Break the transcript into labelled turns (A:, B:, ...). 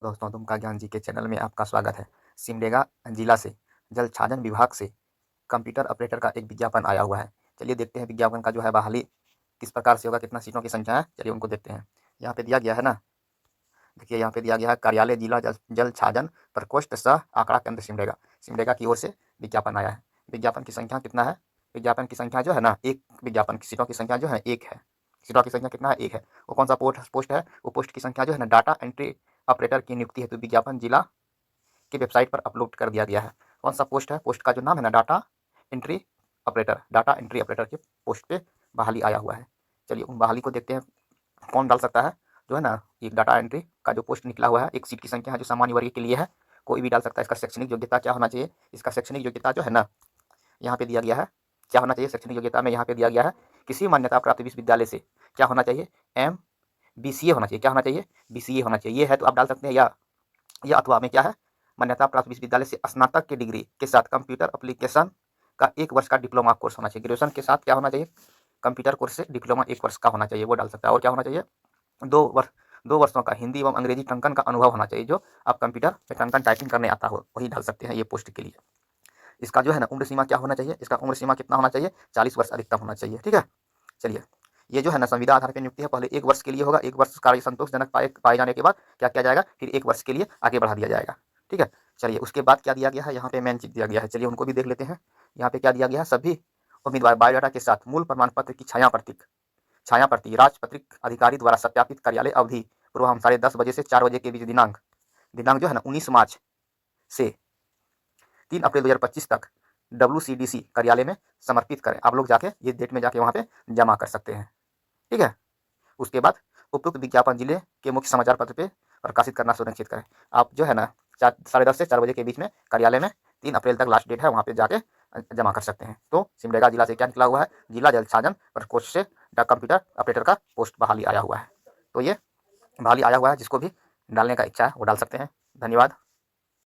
A: दोस्तों, तुमका ज्ञान जी के चैनल में आपका स्वागत है। सिमडेगा जिला से जल छाजन विभाग से कंप्यूटर ऑपरेटर का एक विज्ञापन आया हुआ है। चलिए देखते हैं विज्ञापन का जो है बहाली किस प्रकार से होगा, कितना सीटों की संख्या है। चलिए उनको देखते हैं। यहाँ पे दिया गया है ना, देखिए यहाँ पे दिया गया है कार्यालय जिला जल छाजन प्रकोष्ठ सह आंकड़ा केंद्र सिमडेगा। सिमडेगा की ओर से विज्ञापन आया है। विज्ञापन की संख्या कितना है? विज्ञापन की संख्या जो है ना, एक विज्ञापन की सीटों की संख्या जो है एक है। सीटों की संख्या कितना है? एक है। वो कौन सा पोस्ट है? वो पोस्ट की संख्या जो है ना, डाटा एंट्री ऑपरेटर की नियुक्ति हेतु विज्ञापन जिला की वेबसाइट पर अपलोड कर दिया गया है। कौन सा पोस्ट है? पोस्ट का जो नाम है ना, data entry operator. Data entry operator के पोस्ट पे बहाली आया हुआ है। चलिए उन बहाली को देखते हैं कौन डाल सकता है। जो है ना, एक डाटा एंट्री का जो पोस्ट निकला हुआ है, एक सीट की संख्या है जो सामान्य वर्ग के लिए है, कोई भी डाल सकता है। इसका शैक्षणिक योग्यता क्या होना चाहिए? इसका शैक्षणिक योग्यता जो है ना, यहाँ पे दिया गया है क्या होना चाहिए। शैक्षणिक योग्यता में यहाँ पे दिया गया है किसी मान्यता प्राप्त विश्वविद्यालय से क्या होना चाहिए? BCA होना चाहिए। क्या होना चाहिए? BCA होना चाहिए। ये है तो आप डाल सकते हैं, या अथवा में क्या है, मान्यता प्राप्त विश्वविद्यालय से स्नातक की डिग्री के साथ कंप्यूटर एप्लीकेशन का 1 वर्ष का डिप्लोमा कोर्स होना चाहिए। ग्रेजुएशन के साथ क्या होना चाहिए? कंप्यूटर कोर्स से डिप्लोमा 1 वर्ष का होना चाहिए, वो डाल सकता है। और क्या होना चाहिए? 2 वर्षों का हिंदी एवं अंग्रेजी टंकन का अनुभव होना चाहिए। जो आप कंप्यूटर पे टंकन टाइपिंग करने आता हो वही डाल सकते हैं ये पोस्ट के लिए। इसका जो है ना, उम्र सीमा क्या होना चाहिए? इसका उम्र सीमा कितना होना चाहिए? 40 वर्ष अधिकतम होना चाहिए। ठीक है। चलिए, ये जो है ना, संविदा आधार पर नियुक्ति है। पहले 1 वर्ष के लिए होगा। 1 वर्ष कार्य संतोषजनक पाए जाने के बाद क्या किया जाएगा? फिर 1 वर्ष के लिए आगे बढ़ा दिया जाएगा। ठीक है। चलिए उसके बाद क्या दिया गया है? यहाँ पे मेन चीज दिया गया है। चलिए उनको भी देख लेते हैं। यहाँ पे क्या दिया गया है? सभी उम्मीदवार बायोडाटा के साथ मूल प्रमाण पत्र की छाया प्रति राजपत्रित अधिकारी द्वारा सत्यापित कार्यालय अवधि पूर्व हम 10:30 बजे से 4 बजे के बीच दिनांक जो है ना, 19 मार्च से 3 अप्रैल 2025 तक WCDC कार्यालय में समर्पित करें। आप लोग जाके ये डेट में जाके वहाँ पे जमा कर सकते हैं। ठीक है। उसके बाद उपयुक्त विज्ञापन जिले के मुख्य समाचार पत्र पे प्रकाशित करना सुनिश्चित करें। आप जो है ना, 10:30 से 4 बजे के बीच में कार्यालय में 3 अप्रैल तक लास्ट डेट है, वहाँ पे जाके जमा कर सकते हैं। तो सिमडेगा जिला से क्या निकला हुआ है? जिला जल छाजन प्रकोष्ठ से कंप्यूटर ऑपरेटर का पोस्ट बहाली आया हुआ है। तो ये बहाली आया हुआ है, जिसको भी डालने का इच्छा है वो डाल सकते हैं। धन्यवाद।